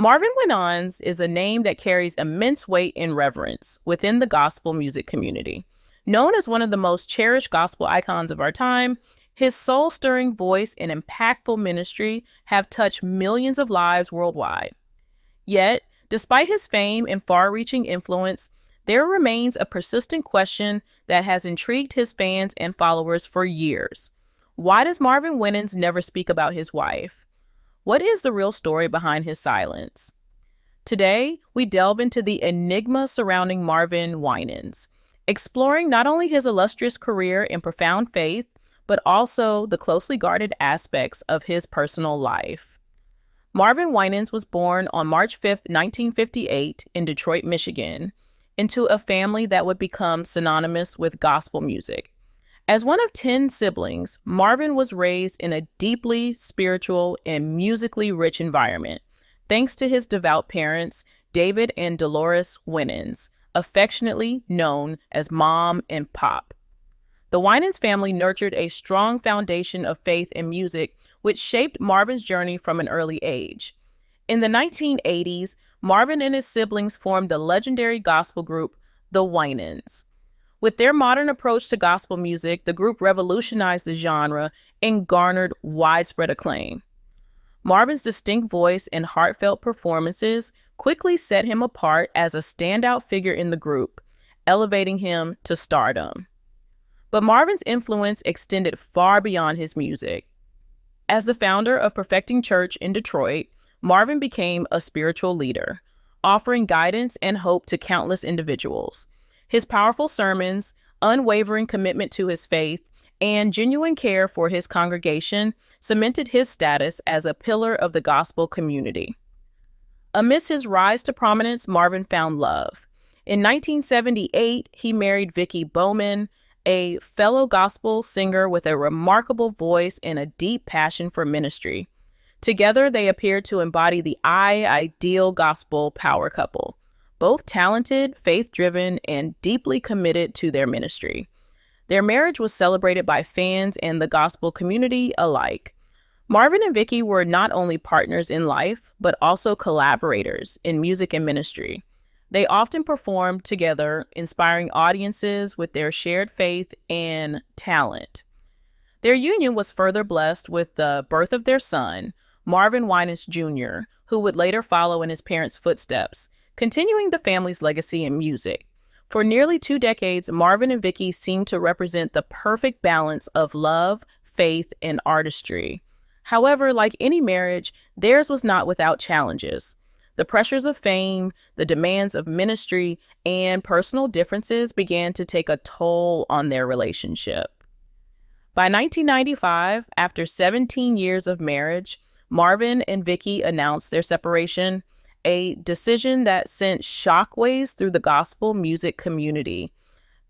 Marvin Winans is a name that carries immense weight and reverence within the gospel music community. Known as one of the most cherished gospel icons of our time, his soul-stirring voice and impactful ministry have touched millions of lives worldwide. Yet, despite his fame and far-reaching influence, there remains a persistent question that has intrigued his fans and followers for years. Why does Marvin Winans never speak about his wife? What is the real story behind his silence? Today, we delve into the enigma surrounding Marvin Winans, exploring not only his illustrious career and profound faith, but also the closely guarded aspects of his personal life. Marvin Winans was born on March 5, 1958, in Detroit, Michigan, into a family that would become synonymous with gospel music. As one of 10 siblings, Marvin was raised in a deeply spiritual and musically rich environment, thanks to his devout parents, David and Dolores Winans, affectionately known as Mom and Pop. The Winans family nurtured a strong foundation of faith and music, which shaped Marvin's journey from an early age. In the 1980s, Marvin and his siblings formed the legendary gospel group, the Winans. With their modern approach to gospel music, the group revolutionized the genre and garnered widespread acclaim. Marvin's distinct voice and heartfelt performances quickly set him apart as a standout figure in the group, elevating him to stardom. But Marvin's influence extended far beyond his music. As the founder of Perfecting Church in Detroit, Marvin became a spiritual leader, offering guidance and hope to countless individuals. His powerful sermons, unwavering commitment to his faith, and genuine care for his congregation cemented his status as a pillar of the gospel community. Amidst his rise to prominence, Marvin found love. In 1978, he married Vicki Bowman, a fellow gospel singer with a remarkable voice and a deep passion for ministry. Together, they appeared to embody the ideal gospel power couple, both talented, faith-driven, and deeply committed to their ministry. Their marriage was celebrated by fans and the gospel community alike. Marvin and Vicki were not only partners in life, but also collaborators in music and ministry. They often performed together, inspiring audiences with their shared faith and talent. Their union was further blessed with the birth of their son, Marvin Winans Jr., who would later follow in his parents' footsteps, continuing the family's legacy in music. For nearly 2 decades, Marvin and Vicki seemed to represent the perfect balance of love, faith, and artistry. However, like any marriage, theirs was not without challenges. The pressures of fame, the demands of ministry, and personal differences began to take a toll on their relationship. By 1995, after 17 years of marriage, Marvin and Vicki announced their separation, a decision that sent shockwaves through the gospel music community.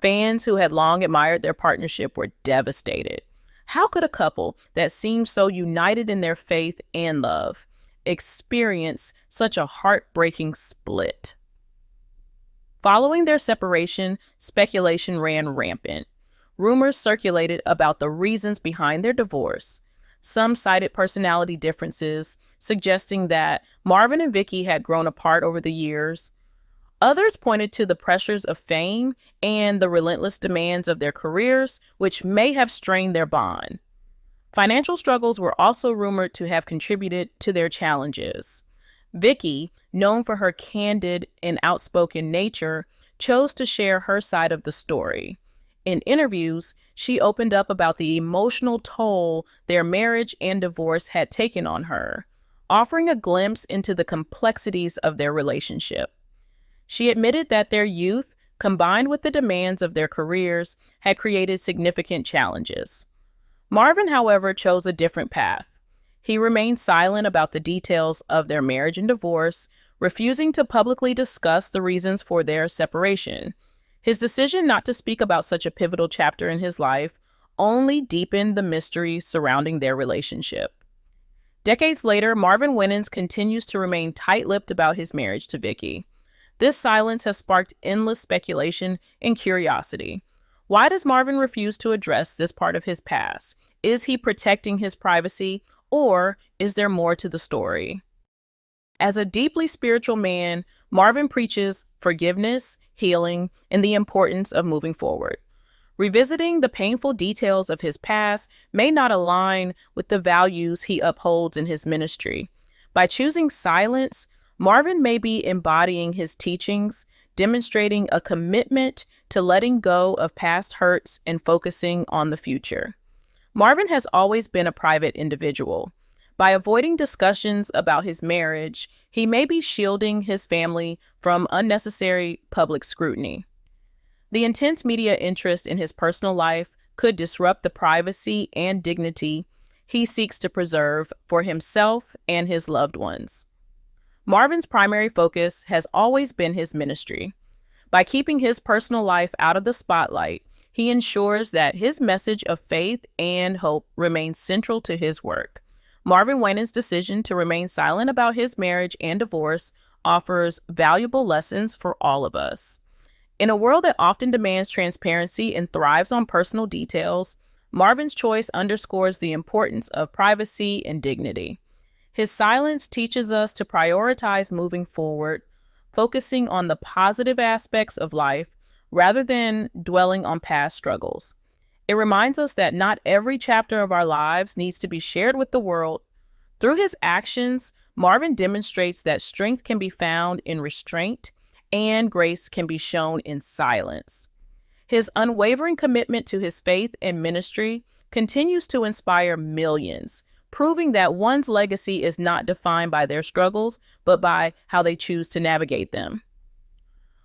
Fans who had long admired their partnership were devastated. How could a couple that seemed so united in their faith and love experience such a heartbreaking split? Following their separation, speculation ran rampant. Rumors circulated about the reasons behind their divorce. Some cited personality differences, suggesting that Marvin and Vicki had grown apart over the years. Others pointed to the pressures of fame and the relentless demands of their careers, which may have strained their bond. Financial struggles were also rumored to have contributed to their challenges. Vicki, known for her candid and outspoken nature, chose to share her side of the story. In interviews, she opened up about the emotional toll their marriage and divorce had taken on her, offering a glimpse into the complexities of their relationship. She admitted that their youth, combined with the demands of their careers, had created significant challenges. Marvin, however, chose a different path. He remained silent about the details of their marriage and divorce, refusing to publicly discuss the reasons for their separation. His decision not to speak about such a pivotal chapter in his life only deepened the mystery surrounding their relationship. Decades later, Marvin Winans continues to remain tight-lipped about his marriage to Vicki. This silence has sparked endless speculation and curiosity. Why does Marvin refuse to address this part of his past? Is he protecting his privacy, or is there more to the story? As a deeply spiritual man, Marvin preaches forgiveness, healing, and the importance of moving forward. Revisiting the painful details of his past may not align with the values he upholds in his ministry. By choosing silence, Marvin may be embodying his teachings, demonstrating a commitment to letting go of past hurts and focusing on the future. Marvin has always been a private individual. By avoiding discussions about his marriage, he may be shielding his family from unnecessary public scrutiny. The intense media interest in his personal life could disrupt the privacy and dignity he seeks to preserve for himself and his loved ones. Marvin's primary focus has always been his ministry. By keeping his personal life out of the spotlight, he ensures that his message of faith and hope remains central to his work. Marvin Winans' decision to remain silent about his marriage and divorce offers valuable lessons for all of us. In a world that often demands transparency and thrives on personal details, Marvin's choice underscores the importance of privacy and dignity. His silence teaches us to prioritize moving forward, focusing on the positive aspects of life rather than dwelling on past struggles. It reminds us that not every chapter of our lives needs to be shared with the world. Through his actions, Marvin demonstrates that strength can be found in restraint and grace can be shown in silence. His unwavering commitment to his faith and ministry continues to inspire millions, proving that one's legacy is not defined by their struggles, but by how they choose to navigate them.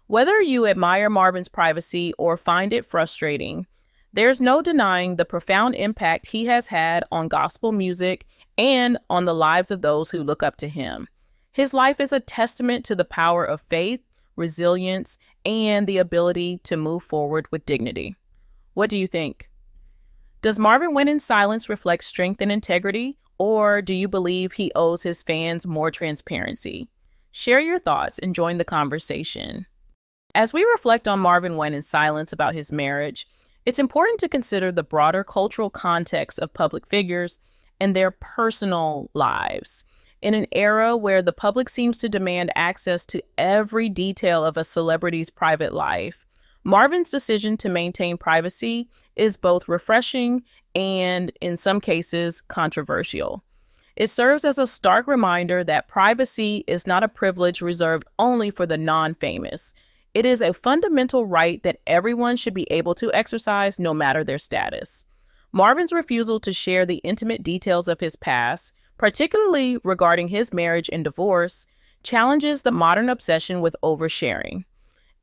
Whether you admire Marvin's privacy or find it frustrating, there's no denying the profound impact he has had on gospel music and on the lives of those who look up to him. His life is a testament to the power of faith, resilience, and the ability to move forward with dignity. What do you think? Does Marvin Winans' silence reflect strength and integrity, or do you believe he owes his fans more transparency? Share your thoughts and join the conversation. As we reflect on Marvin Winans' silence about his marriage, it's important to consider the broader cultural context of public figures and their personal lives. In an era where the public seems to demand access to every detail of a celebrity's private life, Marvin's decision to maintain privacy is both refreshing and, in some cases, controversial. It serves as a stark reminder that privacy is not a privilege reserved only for the non-famous. It is a fundamental right that everyone should be able to exercise no matter their status. Marvin's refusal to share the intimate details of his past, particularly regarding his marriage and divorce, challenges the modern obsession with oversharing.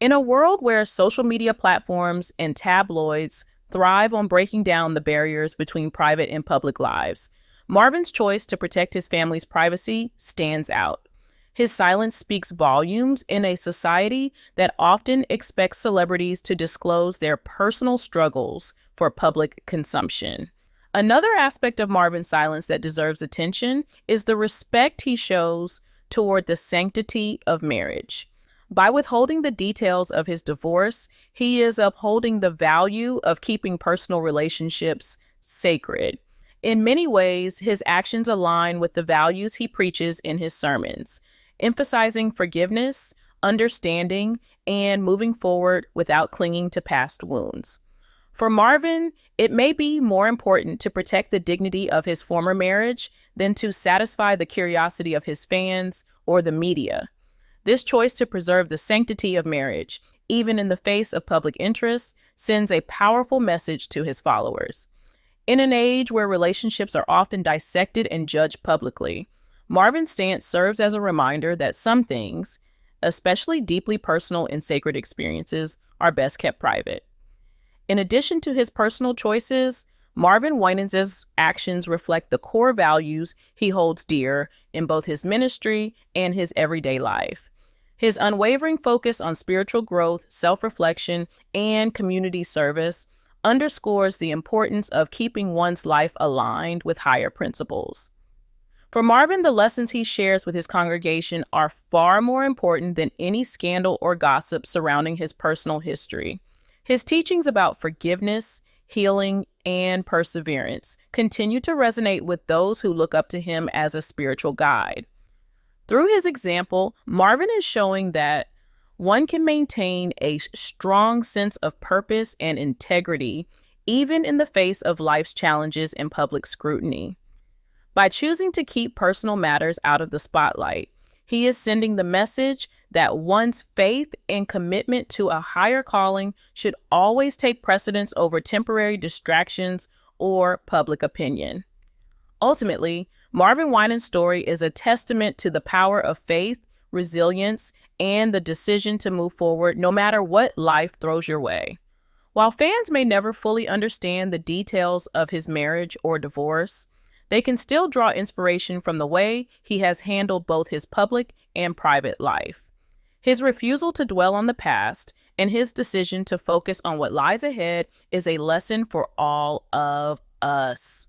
In a world where social media platforms and tabloids thrive on breaking down the barriers between private and public lives, Marvin's choice to protect his family's privacy stands out. His silence speaks volumes in a society that often expects celebrities to disclose their personal struggles for public consumption. Another aspect of Marvin's silence that deserves attention is the respect he shows toward the sanctity of marriage. By withholding the details of his divorce, he is upholding the value of keeping personal relationships sacred. In many ways, his actions align with the values he preaches in his sermons, emphasizing forgiveness, understanding, and moving forward without clinging to past wounds. For Marvin, it may be more important to protect the dignity of his former marriage than to satisfy the curiosity of his fans or the media. This choice to preserve the sanctity of marriage, even in the face of public interest, sends a powerful message to his followers. In an age where relationships are often dissected and judged publicly, Marvin's stance serves as a reminder that some things, especially deeply personal and sacred experiences, are best kept private. In addition to his personal choices, Marvin Winans' actions reflect the core values he holds dear in both his ministry and his everyday life. His unwavering focus on spiritual growth, self-reflection, and community service underscores the importance of keeping one's life aligned with higher principles. For Marvin, the lessons he shares with his congregation are far more important than any scandal or gossip surrounding his personal history. His teachings about forgiveness, healing, and perseverance continue to resonate with those who look up to him as a spiritual guide. Through his example, Marvin is showing that one can maintain a strong sense of purpose and integrity even in the face of life's challenges and public scrutiny. By choosing to keep personal matters out of the spotlight, he is sending the message that one's faith and commitment to a higher calling should always take precedence over temporary distractions or public opinion. Ultimately, Marvin Winans' story is a testament to the power of faith, resilience, and the decision to move forward no matter what life throws your way. While fans may never fully understand the details of his marriage or divorce, they can still draw inspiration from the way he has handled both his public and private life. His refusal to dwell on the past and his decision to focus on what lies ahead is a lesson for all of us.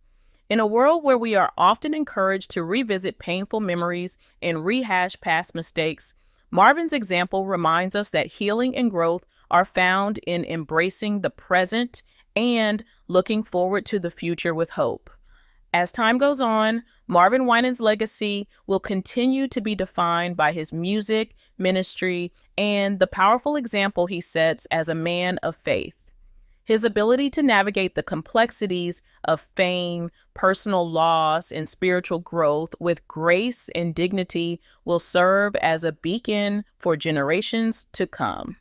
In a world where we are often encouraged to revisit painful memories and rehash past mistakes, Marvin's example reminds us that healing and growth are found in embracing the present and looking forward to the future with hope. As time goes on, Marvin Winans' legacy will continue to be defined by his music, ministry, and the powerful example he sets as a man of faith. His ability to navigate the complexities of fame, personal loss, and spiritual growth with grace and dignity will serve as a beacon for generations to come.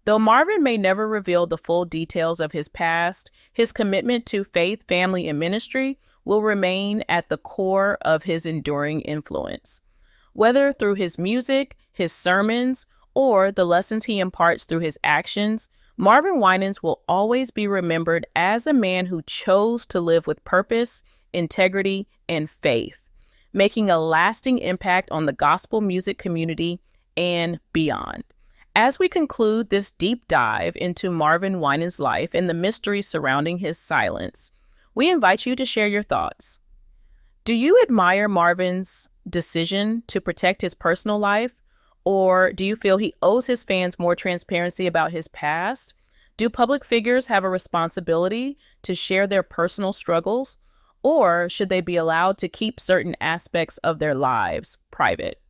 Though Marvin may never reveal the full details of his past, his commitment to faith, family, and ministry will remain at the core of his enduring influence. Whether through his music, his sermons, or the lessons he imparts through his actions, Marvin Winans will always be remembered as a man who chose to live with purpose, integrity, and faith, making a lasting impact on the gospel music community and beyond. As we conclude this deep dive into Marvin Winans' life and the mystery surrounding his silence, we invite you to share your thoughts. Do you admire Marvin's decision to protect his personal life? Or do you feel he owes his fans more transparency about his past? Do public figures have a responsibility to share their personal struggles? Or should they be allowed to keep certain aspects of their lives private?